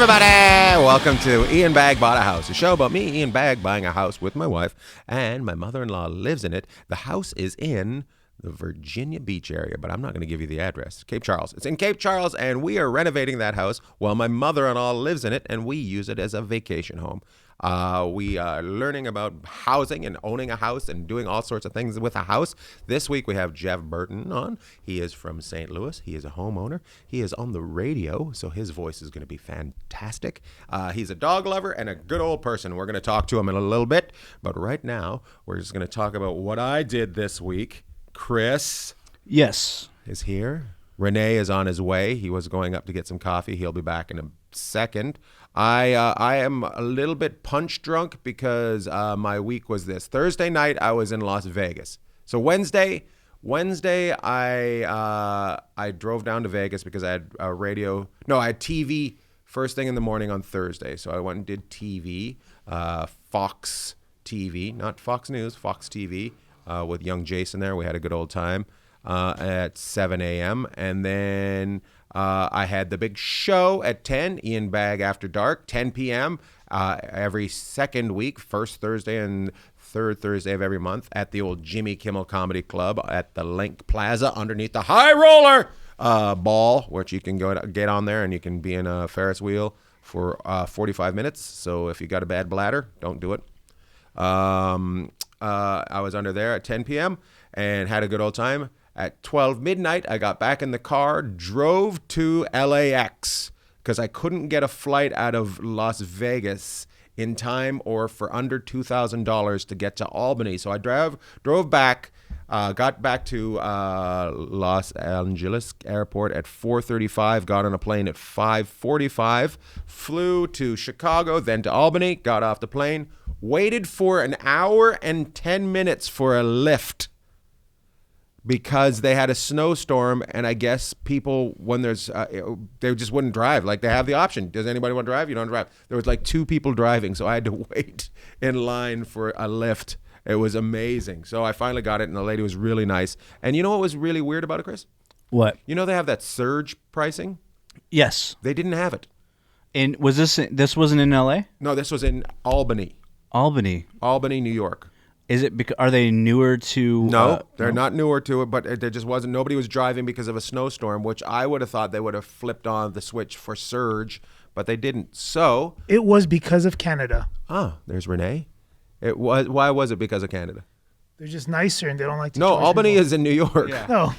everybody! Welcome to Ian Bagg Bought a House, a show about me, Ian Bagg, buying a house with my wife, and my mother-in-law lives in it. The house is in the Virginia Beach area, but I'm not going to give you the address. Cape Charles. It's in Cape Charles, and we are renovating that house while my mother-in-law lives in it, and we use it as a vacation home. We are learning about housing and owning a house and doing all sorts of things with a house. This week we have Jeff Burton on. He is from St. Louis. He is a homeowner. He is on the radio, so his voice is going to be fantastic. He's a dog lover and a good old person. We're going to talk to him in a little bit, but right now we're just going to talk about what I did this week. Chris. Yes. Is here. Renee is on his way. He was going up to get some coffee. He'll be back in a second. I am a little bit punch drunk because my week was this. Thursday night, I was in Las Vegas. So Wednesday, I drove down to Vegas because I had I had TV first thing in the morning on Thursday. So I went and did TV, Fox TV, not Fox News, Fox TV, with young Jason there. We had a good old time at 7 a.m. And then I had the big show at 10, Ian Bagg After Dark, 10 p.m. Every second week, first Thursday and third Thursday of every month at the old Jimmy Kimmel Comedy Club at the Link Plaza underneath the High Roller ball, which you can get on there and you can be in a Ferris wheel for 45 minutes. So if you got a bad bladder, don't do it. I was under there at 10 p.m. and had a good old time. At 12 midnight, I got back in the car, drove to LAX because I couldn't get a flight out of Las Vegas in time or for under $2,000 to get to Albany. So I drove back, got back to Los Angeles Airport at 4:35, got on a plane at 5:45, flew to Chicago, then to Albany, got off the plane, waited for an hour and 10 minutes for a lift. Because they had a snowstorm, and I guess people, when there's, they just wouldn't drive. Like, they have the option. Does anybody want to drive? You don't drive. There was like 2 people driving, so I had to wait in line for a lift. It was amazing. So I finally got it, and the lady was really nice. And you know what was really weird about it, Chris? What? You know they have that surge pricing? Yes. They didn't have it. And was this wasn't in L.A.? No, this was in Albany. Albany, New York. Is it? Are they newer to? No, they're not newer to it, but there just wasn't. Nobody was driving because of a snowstorm, which I would have thought they would have flipped on the switch for surge, but they didn't. So it was because of Canada. There's Renee. It was. Why was it because of Canada? They're just nicer and they don't like to. No, Albany is in New York. Yeah. No.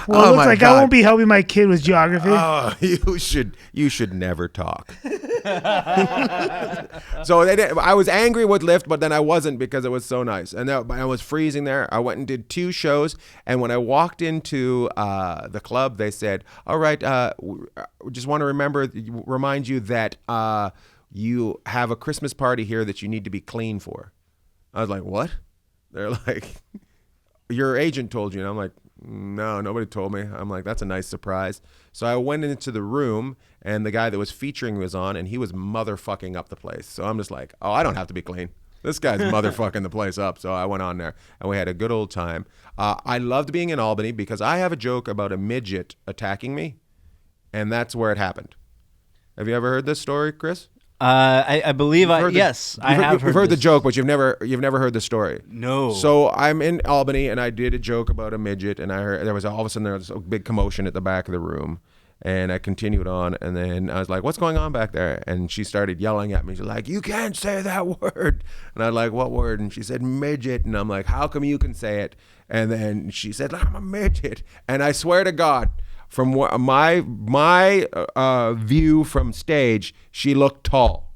Well, it looks like God. I won't be helping my kid with geography. Oh, you should never talk. So I was angry with Lyft, but then I wasn't because it was so nice. And I was freezing there. I went and did 2 shows. And when I walked into the club, they said, all right, we just want to remind you that you have a Christmas party here that you need to be clean for. I was like, what? They're like, your agent told you. And I'm like, no, nobody told me. I'm like, that's a nice surprise. So I went into the room, and the guy that was featuring was on, and he was motherfucking up the place. So I'm just like, oh, I don't have to be clean. This guy's motherfucking the place up. So I went on there, and we had a good old time. I loved being in Albany because I have a joke about a midget attacking me, and that's where it happened. Have you ever heard this story, Chris? I believe yes, I have heard. You've heard the joke, but you've never heard the story. No. So I'm in Albany, and I did a joke about a midget, and I heard all of a sudden there was a big commotion at the back of the room, and I continued on, and then I was like, "What's going on back there?" And she started yelling at me. She's like, "You can't say that word." And I'm like, "What word?" And she said, "Midget." And I'm like, "How come you can say it?" And then she said, "I'm a midget." And I swear to God, from my view from stage, she looked tall.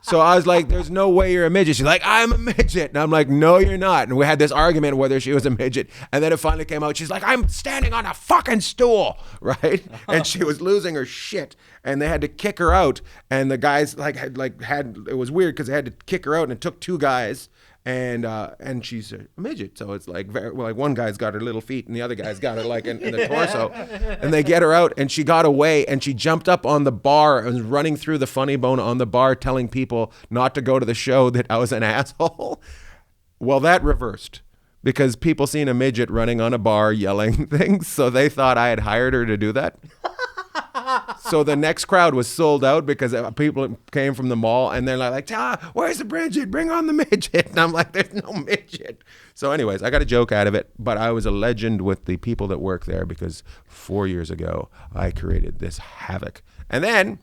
So I was like, there's no way you're a midget. She's like, I'm a midget. And I'm like, no, you're not. And we had this argument whether she was a midget. And then it finally came out. She's like, I'm standing on a fucking stool, right? And she was losing her shit. And they had to kick her out. And the guys had it was weird because they had to kick her out. And it took 2 guys. And she's a midget, so it's like one guy's got her little feet and the other guy's got her like in the torso, and they get her out, and she got away, and she jumped up on the bar and was running through the funny bone on the bar, telling people not to go to the show, that I was an asshole. Well, that reversed because people seen a midget running on a bar yelling things, so they thought I had hired her to do that. So the next crowd was sold out because people came from the mall, and they're like, where's the midget? Bring on the midget. And I'm like, there's no midget. So anyways, I got a joke out of it, but I was a legend with the people that work there because 4 years ago, I created this havoc. And then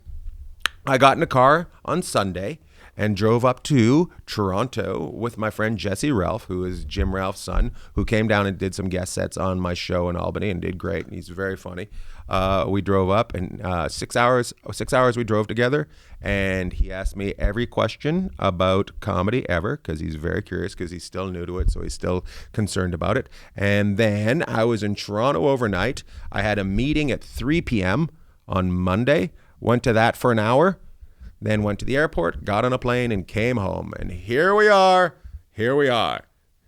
I got in a car on Sunday and drove up to Toronto with my friend Jesse Ralph, who is Jim Ralph's son, who came down and did some guest sets on my show in Albany and did great. And he's very funny. We drove up, and 6 hours we drove together, and he asked me every question about comedy ever because he's very curious because he's still new to it, so he's still concerned about it. And then I was in Toronto overnight. I had a meeting at 3 p.m. on Monday, went to that for an hour, then went to the airport, got on a plane, and came home. And here we are.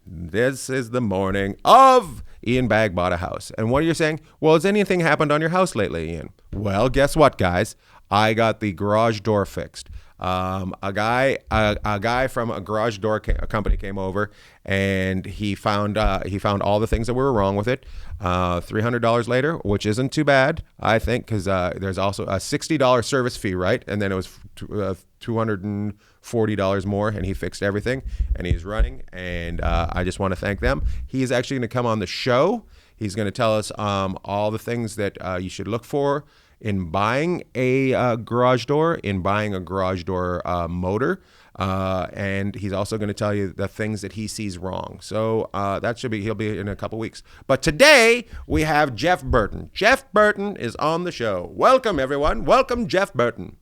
This is the morning of Ian Bagg Bought a House. And what are you saying? Well, has anything happened on your house lately, Ian? Well, guess what, guys? I got the garage door fixed. A guy from a garage door company came over, and he found all the things that were wrong with it. $300 later, which isn't too bad, I think, because there's also a $60 service fee, right? And then it was $240 more, and he fixed everything, and he's running. And I just want to thank them. He's actually going to come on the show. He's going to tell us all the things that you should look for in buying a garage door, in buying a garage door motor. And he's also going to tell you the things that he sees wrong. So he'll be in a couple weeks. But today we have Jeff Burton. Jeff Burton is on the show. Welcome, everyone. Welcome, Jeff Burton.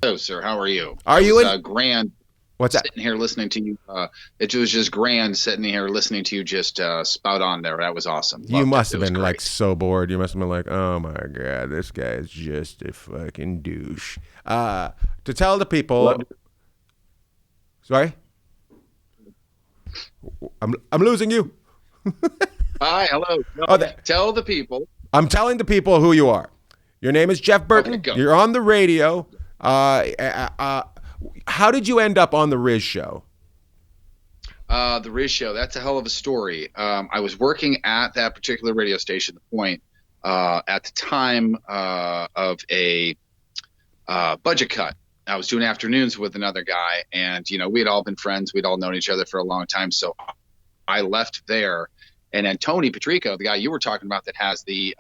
Hello, sir. How are you? Grand. What's that? Sitting here listening to you. It was just grand sitting here listening to you just spout on there. That was awesome. You must have been like so bored. You must have been like, oh my God, this guy is just a fucking douche. To tell the people. Sorry? I'm losing you. Hi, hello. No, tell the people. I'm telling the people who you are. Your name is Jeff Burton. Okay, you're on the radio. How did you end up on the Riz show? The Riz show, that's a hell of a story. I was working at that particular radio station, The Point, at the time of a budget cut. I was doing afternoons with another guy, and we had all been friends. We'd all known each other for a long time. So I left there, and then Tony Patrico, the guy you were talking about that has the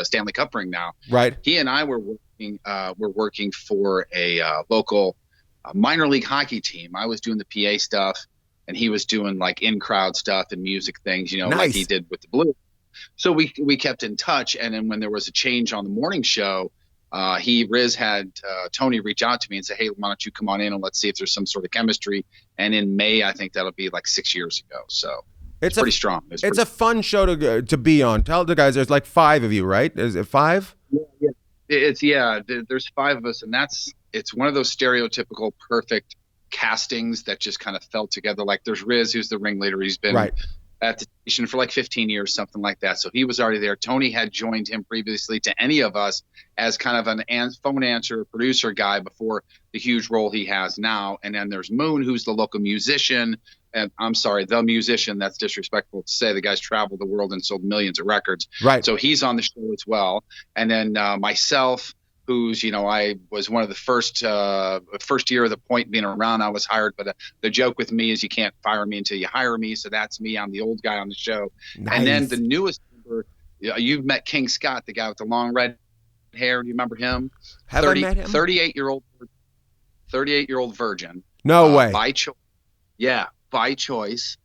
Stanley Cup ring now, right? He and I were working for a local minor league hockey team. I was doing the PA stuff, and he was doing like in-crowd stuff and music things, nice. Like he did with the Blues. So we kept in touch, and then when there was a change on the morning show, Riz had Tony reach out to me and say, hey, why don't you come on in and let's see if there's some sort of chemistry. And in May, I think that'll be like 6 years ago. So it's pretty strong. It's a fun show to be on. Tell the guys, there's like 5 of you, right? Is it 5? Yeah. There's 5 of us, and it's one of those stereotypical perfect castings that just kind of fell together. Like there's Riz, who's the ringleader. He's been at the station for like 15 years, something like that. So he was already there. Tony had joined him previously to any of us as kind of an phone answer producer guy before the huge role he has now. And then there's Moon, who's the local musician. And I'm sorry, the musician. That's disrespectful to say. The guy's traveled the world and sold millions of records. Right. So he's on the show as well. And then myself, who's, I was one of the first year of The Point being around, I was hired. But the joke with me is you can't fire me until you hire me. So that's me. I'm the old guy on the show. Nice. And then the newest member, you've met King Scott, the guy with the long red hair. Do you remember him? Have I met him? 38-year-old virgin. No way. By choice. Yeah, by choice.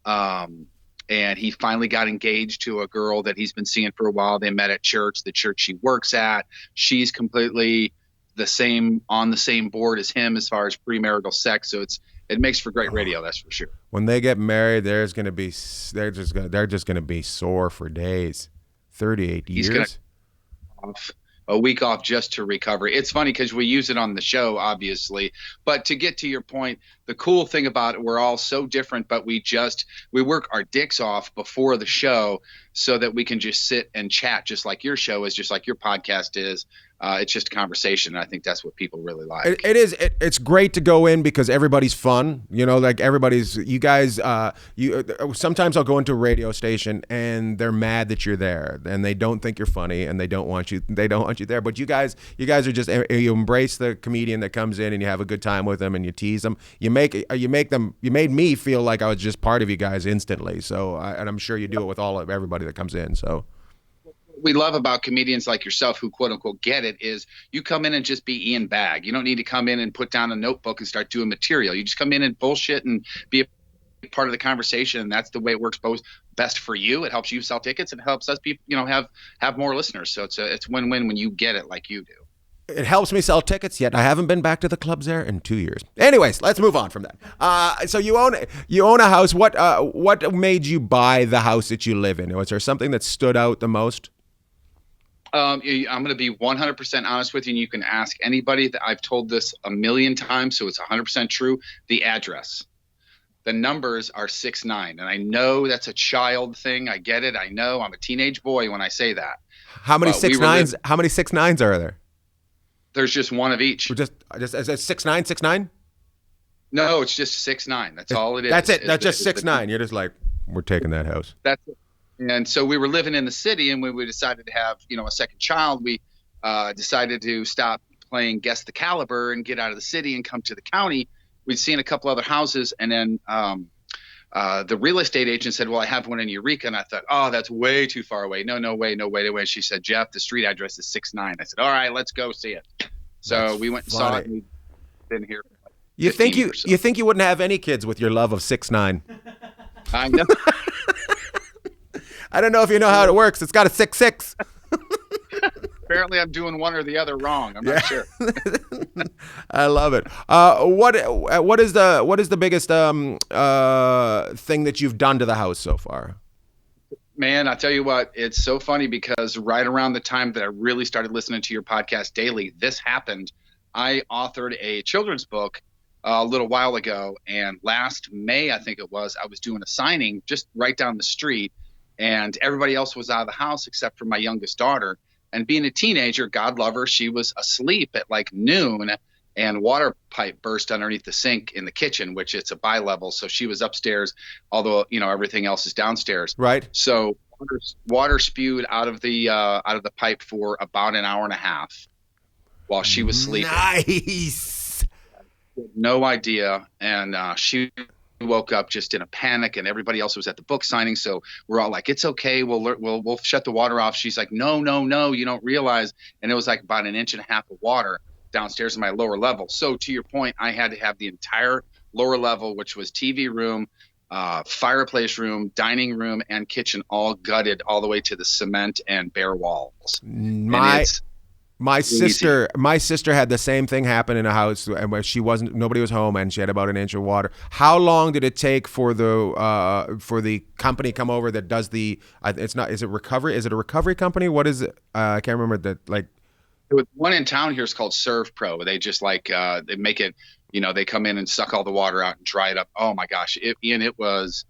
And he finally got engaged to a girl that he's been seeing for a while. They met at church, the church she works at. She's completely on the same board as him as far as premarital sex. So it makes for great radio, that's for sure. When they get married, they're just gonna be sore for days. 38 years. He's gonna off a week off just to recover. It's funny because we use it on the show, obviously. But to get to your point, the cool thing about it, we're all so different, but we work our dicks off before the show so that we can just sit and chat, just like your show is, just like your podcast is. it's just a conversation. And I think that's what people really like. It is. It's great to go in because everybody's fun. You know, like you guys. Sometimes I'll go into a radio station and they're mad that you're there and they don't think you're funny and they don't want you there. But you guys are just, you embrace the comedian that comes in and you have a good time with them and you tease them. You made me feel like I was just part of you guys instantly. So, and I'm sure you do it with everybody that comes in. So. We love about comedians like yourself who quote unquote get it is you come in and just be Ian Bagg. You don't need to come in and put down a notebook and start doing material. You just come in and bullshit and be a part of the conversation. And that's the way it works best for you. It helps you sell tickets and helps us people, have more listeners. So it's win-win when you get it like you do. It helps me sell tickets, yet I haven't been back to the clubs there in 2 years. Anyways, let's move on from that. So you own a house. What made you buy the house that you live in? Was there something that stood out the most? I'm going to be 100% honest with you, and you can ask anybody that I've told this a million times, so it's 100% true. The address. The numbers are 6'9", and I know that's a child thing. I get it. I know I'm a teenage boy when I say that. How many 6'9"s? How many 6'9"s are there? There's just one of each. Just is it 6'9"? No, it's just 6'9". That's all it is. That's it. That's just 6'9". You're just like, we're taking that house. That's it. And so we were living in the city, and when we decided to have, a second child, we decided to stop playing Guess the Caliber and get out of the city and come to the county. We'd seen a couple other houses, and then the real estate agent said, well, I have one in Eureka. And I thought, oh, that's way too far away. No way. She said, Jeff, the street address is 6'9". I said, all right, let's go see it. So we went and saw it, and we've been here. You think you wouldn't have any kids with your love of 6'9"? I know. I don't know if you know how it works. It's got a 6'6". Apparently, I'm doing one or the other wrong. I'm not sure. I love it. What is the biggest thing that you've done to the house so far? Man, I tell you what, it's so funny because right around the time that I really started listening to your podcast daily, this happened. I authored a children's book a little while ago, and last May, I think it was, I was doing a signing just right down the street. And everybody else was out of the house except for my youngest daughter. And being a teenager, God love her, she was asleep at like noon, and water pipe burst underneath the sink in the kitchen, which it's a bi-level. So she was upstairs, although everything else is downstairs. Right. So water spewed out of the pipe for about an hour and a half while she was sleeping. Nice. No idea, and she woke up just in a panic, and everybody else was at the book signing. So we're all like, it's okay. We'll shut the water off. She's like, no, you don't realize. And it was like about 1.5 inches of water downstairs in my lower level. So to your point, I had to have the entire lower level, which was TV room, fireplace room, dining room, and kitchen all gutted all the way to the cement and bare walls. My sister had the same thing happen in a house, and where nobody was home, and she had about 1 inch of water. How long did it take for the company come over that does is it recovery? Is it a recovery company? What is it? I can't remember that. Like, one in town here is called Serve Pro. They just they make it. They come in and suck all the water out and dry it up. Oh my gosh, it was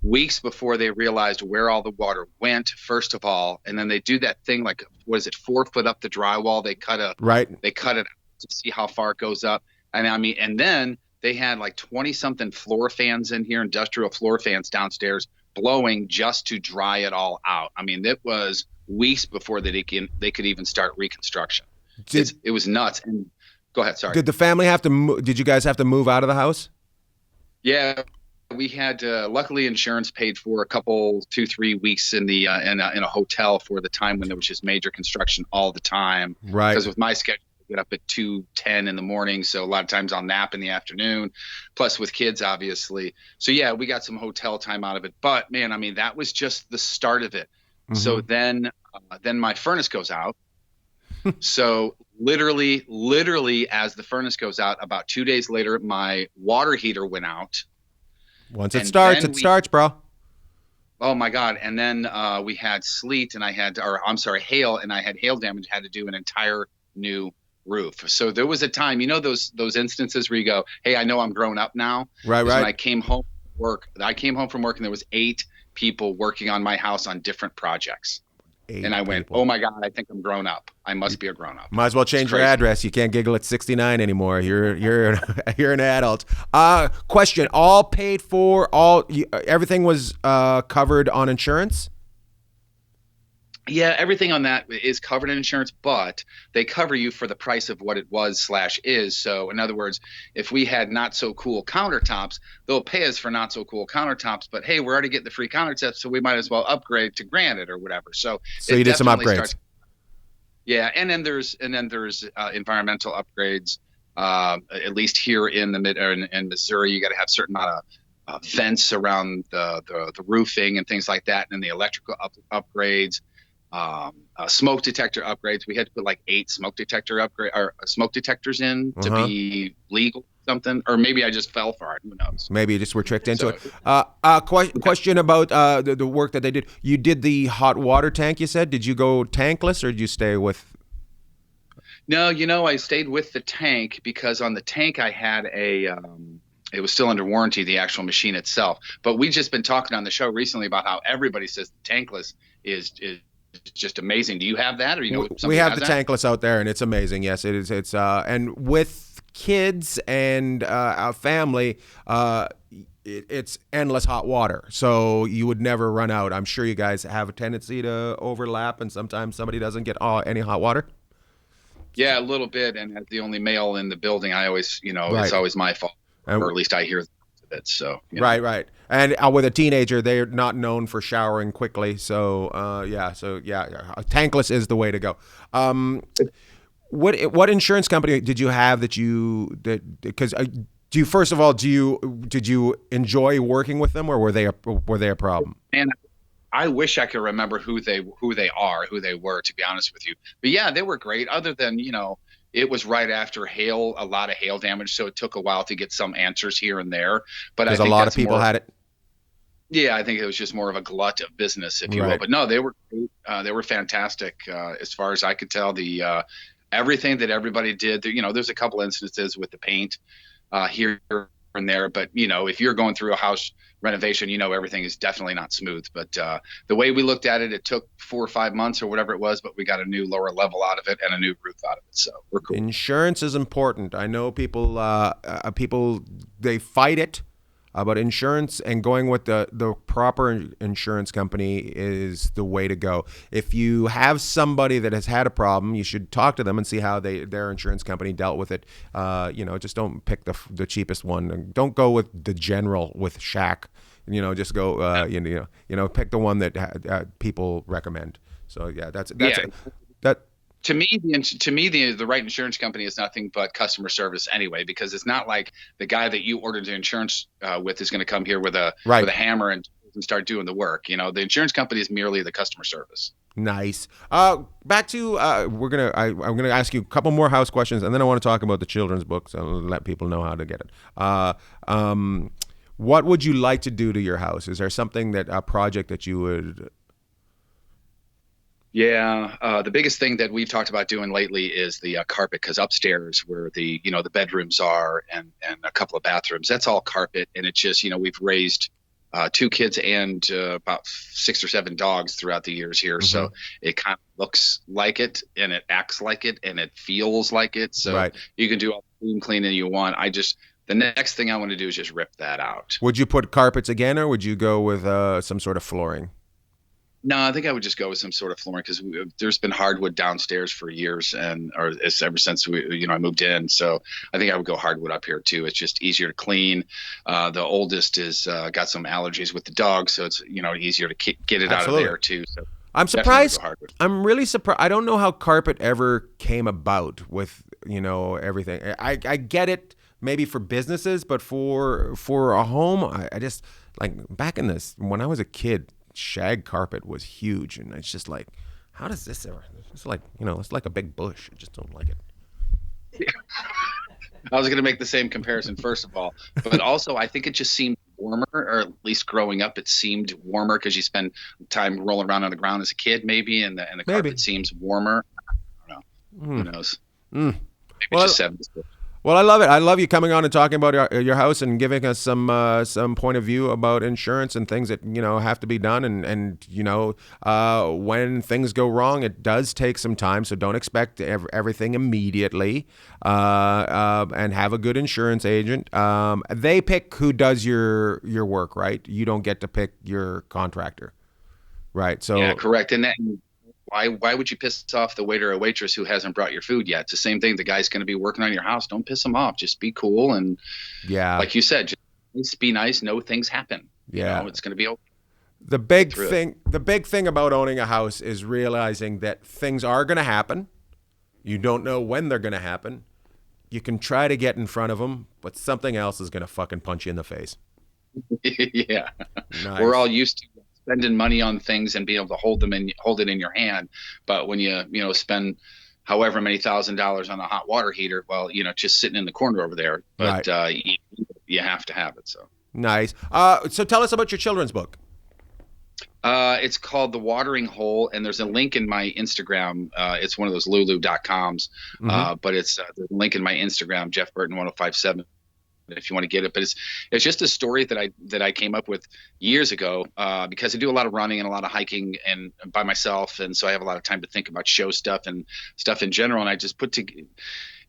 weeks before they realized where all the water went, first of all, and then they do that thing like, what is it, 4 foot up the drywall? They cut it to see how far it goes up, and then they had like 20 something floor fans in here, industrial floor fans downstairs blowing just to dry it all out. It was weeks before they could even start reconstruction. It was nuts. And go ahead, sorry. Did the family have to? Did you guys have to move out of the house? Yeah. We had luckily insurance paid for a couple 2-3 weeks in a hotel for the time when there was just major construction all the time. Right. Because with my schedule, I get up at 2:10 in the morning, so a lot of times I'll nap in the afternoon. Plus with kids, obviously. So yeah, we got some hotel time out of it. But man, that was just the start of it. Mm-hmm. So then my furnace goes out. So literally, as the furnace goes out, about 2 days later, my water heater went out. Once it starts, bro. Oh my God. And then we had sleet, and hail, and I had hail damage, had to do an entire new roof. So there was a time, those instances where you go, hey, I know I'm grown up now. Right. When I came home from work, and there was 8 people working on my house on different projects. And I went, oh my God, I think I'm grown up. I must be a grown up. Might as well change your address. You can't giggle at 69 anymore. You're an adult. Question: all paid for? Everything was covered on insurance? Yeah, everything on that is covered in insurance, but they cover you for the price of what it was/is. So in other words, if we had not so cool countertops, they'll pay us for not so cool countertops. But hey, we're already getting the free countertops, so we might as well upgrade to granite or whatever. So you did some upgrades. Yeah, and then there's environmental upgrades. At least here in Missouri, you got to have a certain amount of vents around the roofing and things like that, and then the electrical upgrades. Smoke detector upgrades. We had to put like 8 smoke detectors in to be legal, something, or maybe I just fell for it. Who knows? Maybe you just were tricked into it. Question about the work that they did. You did the hot water tank. You said, did you go tankless or did you stay with? No, I stayed with the tank because on the tank I had it was still under warranty, the actual machine itself. But we've just been talking on the show recently about how everybody says the tankless is just amazing. Do you have that, or we have the tankless out there, and it's amazing. Yes, it is. It's and with kids and a family, it's endless hot water, so you would never run out. I'm sure you guys have a tendency to overlap, and sometimes somebody doesn't get any hot water. Yeah, a little bit, and as the only male in the building, I always, it's always my fault, or at least I hear it. So right, and with a teenager, they're not known for showering quickly. So tankless is the way to go. What insurance company did you have did you enjoy working with them, or were they a problem? And I wish I could remember who they were, to be honest with you. But yeah, they were great. Other than it was right after hail, a lot of hail damage, so it took a while to get some answers here and there. But I think a lot of people had it. Yeah, I think it was just more of a glut of business, if you will. But no, they were great. They were fantastic, as far as I could tell. The everything that everybody did. There's a couple instances with the paint here and there, but if you're going through a house renovation, everything is definitely not smooth. But the way we looked at it, it took 4 or 5 months or whatever it was, but we got a new lower level out of it and a new roof out of it. So we're cool. Insurance is important. I know people they fight it, but insurance and going with the proper insurance company is the way to go. If you have somebody that has had a problem, you should talk to them and see how their insurance company dealt with it. Just don't pick the cheapest one. Don't go with the general with Shaq. Just go. Pick the one that people recommend. So yeah, that's that. To me, the right insurance company is nothing but customer service anyway, because it's not like the guy that you ordered the insurance with is going to come here with a hammer and start doing the work. The insurance company is merely the customer service. Nice. Back to I'm gonna ask you a couple more house questions, and then I want to talk about the children's books and let people know how to get it. What would you like to do to your house? Is there something a project that you would? Yeah, the biggest thing that we've talked about doing lately is the carpet, because upstairs where the bedrooms are and a couple of bathrooms, that's all carpet, and it's just we've raised 2 kids and about 6 or 7 dogs throughout the years here, so it kind of looks like it and it acts like it and it feels like it. So you can do all the cleaning you want. The next thing I want to do is just rip that out. Would you put carpets again, or would you go with some sort of flooring? No, I think I would just go with some sort of flooring, because there's been hardwood downstairs for years, or ever since I moved in. So I think I would go hardwood up here too. It's just easier to clean. The oldest is got some allergies with the dog, so it's easier to get it out of there too. So I'm surprised. I'm really surprised. I don't know how carpet ever came about with everything. I get it maybe for businesses, but for a home, I just back in when I was a kid. Shag carpet was huge, and it's just like, how does this ever? It's like it's like a big bush. I just don't like it. Yeah. I was going to make the same comparison, first of all, but also I think it just seemed warmer, or at least growing up, it seemed warmer because you spend time rolling around on the ground as a kid, maybe, and the carpet seems warmer. I don't know. Who knows? Maybe just 70s. Well, I love it. I love you coming on and talking about your house and giving us some point of view about insurance and things that have to be done. And when things go wrong, it does take some time. So don't expect everything immediately. And have a good insurance agent. They pick who does your work, right? You don't get to pick your contractor, right? So yeah, correct. And then why would you piss off the waiter or waitress who hasn't brought your food yet? It's the same thing. The guy's going to be working on your house. Don't piss him off. Just be cool. And like you said, just be nice. No things happen. Yeah. It's going to be okay. The big thing about owning a house is realizing that things are going to happen. You don't know when they're going to happen. You can try to get in front of them, but something else is going to fucking punch you in the face. Yeah. Nice. We're all used to spending money on things and being able to hold it in your hand. But when you spend however many $1,000s on a hot water heater, well, just sitting in the corner over there, but you have to have it. So nice. So tell us about your children's book. It's called The Watering Hole, and there's a link in my Instagram. It's one of those lulu.coms, but it's the link in my Instagram, Jeff Burton 1057. If you want to get it, but it's just a story that I came up with years ago because I do a lot of running and a lot of hiking and by myself, and so I have a lot of time to think about show stuff and stuff in general. And I just put together.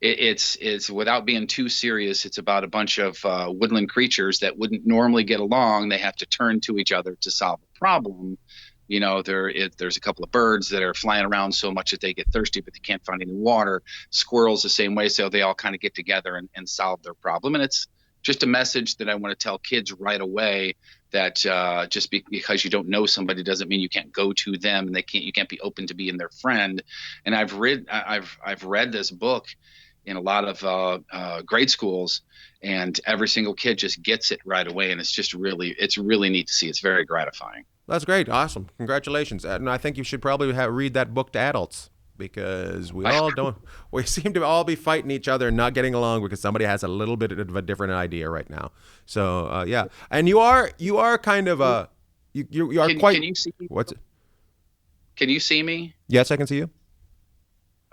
It's without being too serious. It's about a bunch of woodland creatures that wouldn't normally get along. They have to turn to each other to solve a problem. There's a couple of birds that are flying around so much that they get thirsty, but they can't find any water. Squirrels the same way, so they all kind of get together and solve their problem. And it's just a message that I want to tell kids right away that just because you don't know somebody doesn't mean you can't go to them, and you can't be open to being their friend. And I've read this book in a lot of grade schools, and every single kid just gets it right away, and it's really neat to see. It's very gratifying. That's great. Awesome. Congratulations. And I think you should probably read that book to adults because we seem to all be fighting each other and not getting along because somebody has a little bit of a different idea right now. So, yeah. And you are kind of you are quite. Can you see me? What's it? Can you see me? Yes, I can see you.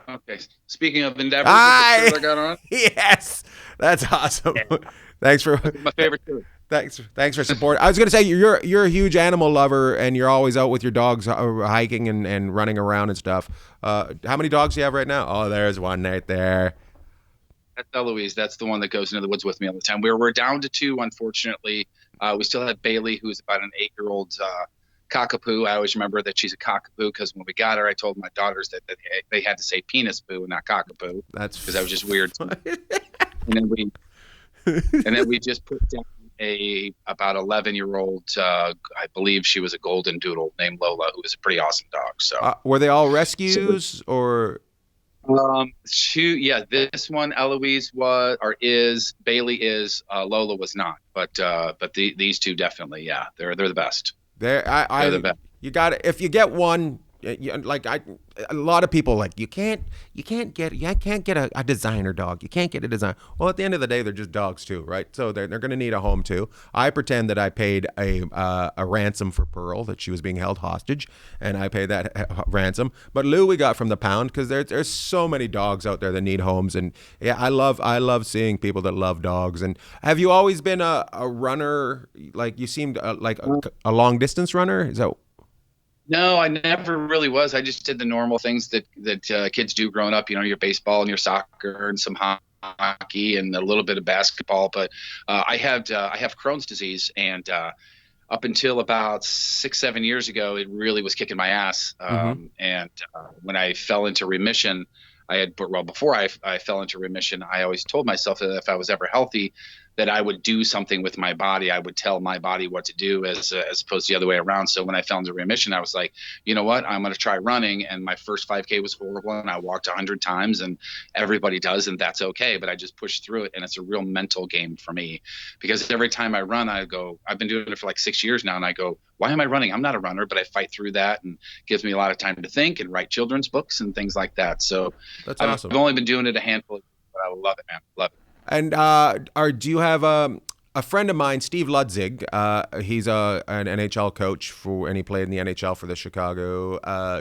Okay. Speaking of endeavors, I got on. Yes. That's awesome. Yeah. Thanks for my favorite too. Thanks for support. I was going to say you're a huge animal lover and you're always out with your dogs hiking and running around and stuff. How many dogs do you have right now? Oh, there's one right there. That's Eloise. That's the one that goes into the woods with me all the time. We're down to 2, unfortunately. We still have Bailey, who's about an 8-year-old cockapoo. I always remember that she's a cockapoo because when we got her, I told my daughters that they had to say penis poo and not cockapoo. That's because that was just weird. and then we just put down about 11-year-old. I believe she was a golden doodle named Lola, who was a pretty awesome dog. So were they all rescues or? This one Eloise was or is. Bailey is. Lola was not. But these two definitely. Yeah, they're the best. They're the best. You got it. If you get one. A lot of people you can't get a designer dog. You can't get a designer. Well, at the end of the day, they're just dogs too, right? So they're going to need a home too. I pretend that I paid a ransom for Pearl, that she was being held hostage, and I paid that ransom. But Lou we got from the pound because there's so many dogs out there that need homes, and yeah, I love seeing people that love dogs. And have you always been a runner? Like you seemed like a long distance runner? Is that? No, I never really was. I just did the normal things that kids do growing up. Your baseball and your soccer and some hockey and a little bit of basketball. But I have Crohn's disease, and up until about 6-7 years ago, it really was kicking my ass. And when I fell into remission, before I fell into remission, I always told myself that if I was ever healthy, that I would do something with my body. I would tell my body what to do as opposed to the other way around. So when I fell into remission, I was like, you know what, I'm going to try running. And my first 5K was horrible. And I walked 100 times and everybody does. And that's okay. But I just pushed through it. And it's a real mental game for me because every time I run, I go, I've been doing it for like 6 years now. And I go, why am I running? I'm not a runner, but I fight through that and gives me a lot of time to think and write children's books and things like that. So that's awesome. I've only been doing it a handful of years, but I love it, man. Love it. And do you have a friend of mine, Steve Ludzig, he's an NHL coach and he played in the NHL for the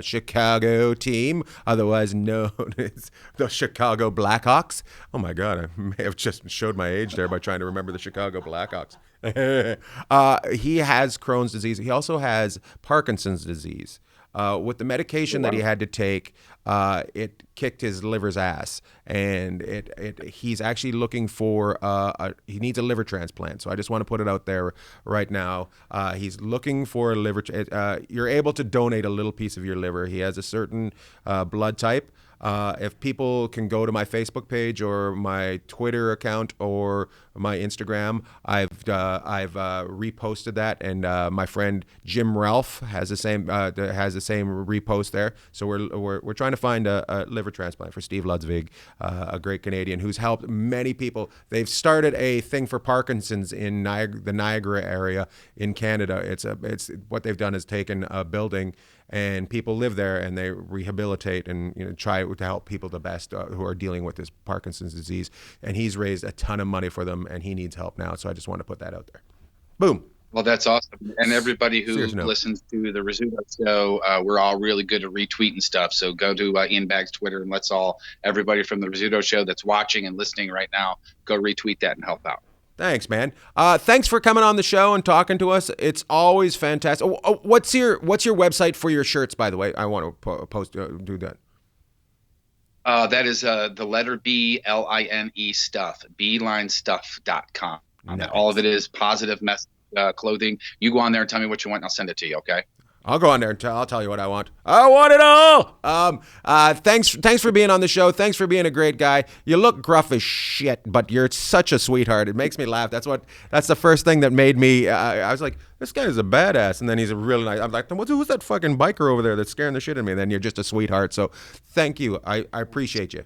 Chicago team, otherwise known as the Chicago Blackhawks. Oh my God, I may have just showed my age there by trying to remember the Chicago Blackhawks. He has Crohn's disease. He also has Parkinson's disease. With the medication that he had to take, it kicked his liver's ass, and he's actually looking for he needs a liver transplant. So I just want to put it out there right now. He's looking for a liver. You're able to donate a little piece of your liver. He has a certain blood type. If people can go to my Facebook page or my Twitter account or my Instagram, I've reposted that, and my friend Jim Ralph has the same repost there. So we're trying to find a liver transplant for Steve Ludzig, a great Canadian who's helped many people. They've started a thing for Parkinson's in the Niagara area in Canada. It's what they've done is taken a building, and people live there and they rehabilitate and try to help people the best who are dealing with this Parkinson's disease. And he's raised a ton of money for them, and he needs help now. So I just want to put that out there. Boom. Well, that's awesome. And everybody who listens to the Rizzuto Show, we're all really good at retweeting stuff. So go to Ian Bagg's Twitter, and everybody from the Rizzuto Show that's watching and listening right now, go retweet that and help out. Thanks, man. Thanks for coming on the show and talking to us. It's always fantastic. What's your website for your shirts, by the way? I want to do that. That is the letter B, LINE stuff, beelinestuff.com. Nice. All of it is positive message clothing. You go on there and tell me what you want, and I'll send it to you, okay? I'll go on there and I'll tell you what I want. I want it all. Thanks for being on the show. Thanks for being a great guy. You look gruff as shit, but you're such a sweetheart. It makes me laugh. That's the first thing that made me. I was like, this guy is a badass, and then he's a really nice. I'm like, who's that fucking biker over there that's scaring the shit out of me? And then you're just a sweetheart. So, thank you. I appreciate you.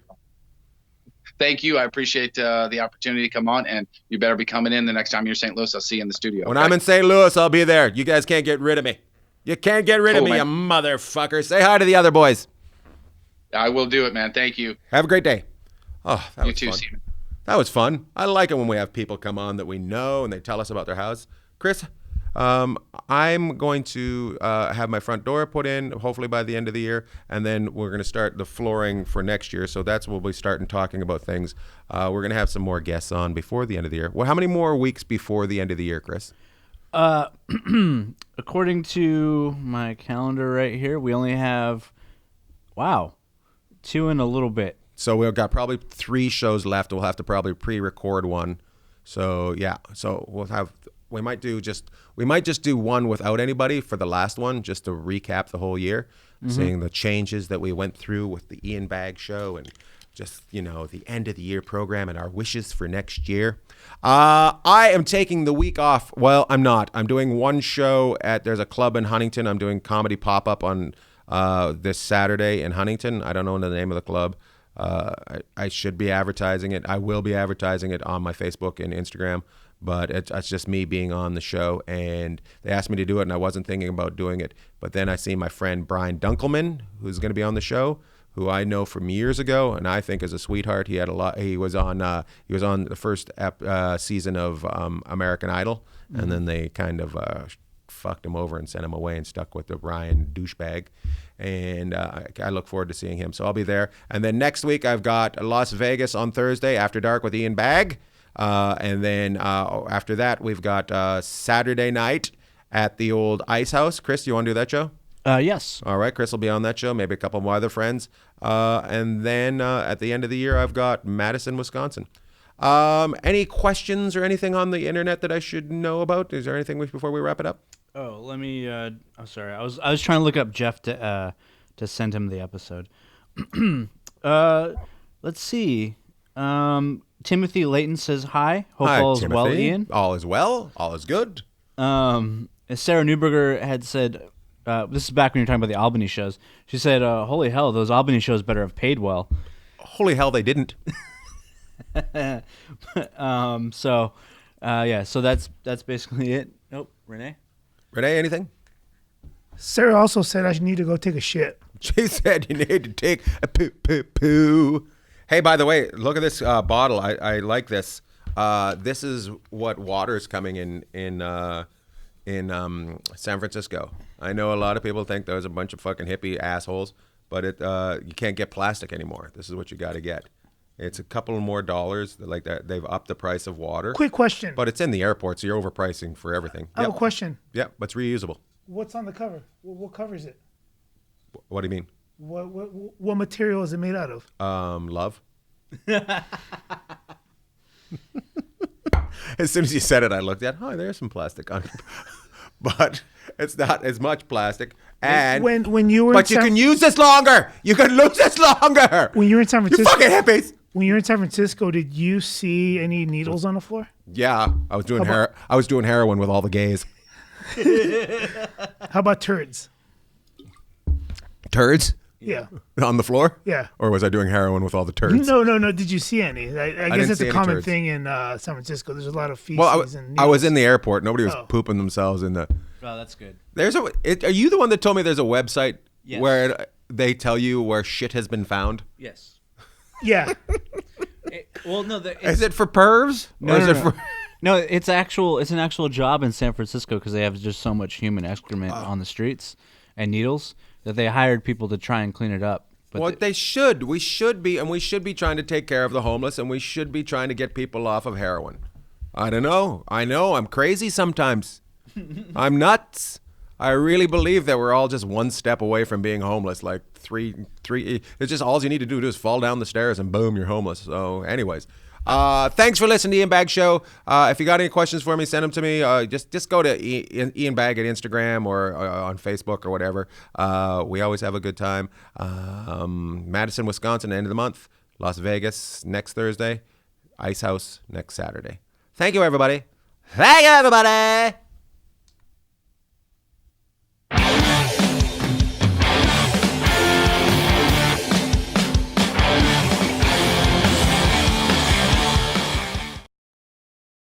Thank you. I appreciate the opportunity to come on, and you better be coming in the next time you're in St. Louis. I'll see you in the studio. When I'm in St. Louis, I'll be there. You guys can't get rid of me. You can't get rid of me, man. You motherfucker. Say hi to the other boys. I will do it, man. Thank you. Have a great day. Oh, that you was too, fun. Steven. That was fun. I like it when we have people come on that we know and they tell us about their house. Chris, I'm going to have my front door put in, hopefully by the end of the year, and then we're going to start the flooring for next year. So that's when we'll be starting talking about things. We're going to have some more guests on before the end of the year. Well, how many more weeks before the end of the year, Chris? According to my calendar right here, we only have, 2 and a little bit. So we've got probably 3 shows left. We'll have to probably pre-record one. So yeah, we might just do one without anybody for the last one, just to recap the whole year, seeing the changes that we went through with the Ian Bagg show and just, the end of the year program and our wishes for next year. I am taking the week off. Well, I'm not. I'm doing one show there's a club in Huntington. I'm doing comedy pop-up on this Saturday in Huntington. I don't know the name of the club. I should be advertising it. I will be advertising it on my Facebook and Instagram, but it's just me being on the show, and they asked me to do it, and I wasn't thinking about doing it. But then I see my friend Brian Dunkelman, who's going to be on the show, who I know from years ago, and I think is a sweetheart. He was on the first season of American Idol, and then they kind of fucked him over and sent him away and stuck with the Brian douchebag. And I look forward to seeing him. So I'll be there. And then next week I've got Las Vegas on Thursday, After Dark with Ian Bagg. And then after that we've got Saturday night at the old Ice House. Chris, you want to do that show? Yes. All right, Chris will be on that show, maybe a couple more other friends. And then at the end of the year, I've got Madison, Wisconsin. Any questions or anything on the internet that I should know about? Is there anything before we wrap it up? Oh, let me. I'm sorry. I was trying to look up Jeff to send him the episode. Let's see. Timothy Layton says hi. Hope hi, all is Timothy. well, Ian. All is well. All is good. Sarah Newberger had said. This is back when you were talking about the Albany shows. She said, holy hell, those Albany shows better have paid well. Holy hell, they didn't. So that's basically it. Nope. Renee, anything? Sarah also said I need to go take a shit. She said you need to take a poo. Hey, by the way, look at this bottle. I like this. This is what water's coming in San Francisco. I know a lot of people think there's a bunch of fucking hippie assholes, but you can't get plastic anymore. This is what you got to get. It's a couple more dollars. Like that, they've upped the price of water. Quick question. But it's in the airport, so you're overpricing for everything. I have a question. Yep, but it's reusable. What's on the cover? What covers it? What do you mean? What material is it made out of? Love. As soon as you said it, I looked at, there's some plastic on it. But it's not as much plastic. And when you were but you can use this longer. You can lose this longer. When you were in San Francisco, you fucking hippies. When you were in San Francisco, did you see any needles on the floor? Yeah, I was doing heroin with all the gays. How about turds? Turds? Yeah. On the floor? Yeah. Or was I doing heroin with all the turds? No. Did you see any? I guess that's a common thing in San Francisco. There's a lot of feces and needles. I was in the airport. Nobody was pooping themselves in the... Oh, that's good. Are you the one that told me there's a website Yes. they tell you where shit has been found? Yes. Yeah. Is it for pervs? No, it's an actual job in San Francisco because they have just so much human excrement on the streets and needles that they hired people to try and clean it up. But they should. We should be trying to take care of the homeless, and we should be trying to get people off of heroin. I don't know. I know I'm crazy sometimes. I'm nuts. I really believe that we're all just one step away from being homeless. Like three. It's just all you need to do is fall down the stairs and boom, you're homeless. So, anyways, thanks for listening to Ian Bagg Show. If you got any questions for me, send them to me. Just go to Ian Bagg at Instagram or on Facebook or whatever. We always have a good time. Madison, Wisconsin, end of the month. Las Vegas next Thursday. Ice House next Saturday. Thank you, everybody. Thank you, everybody.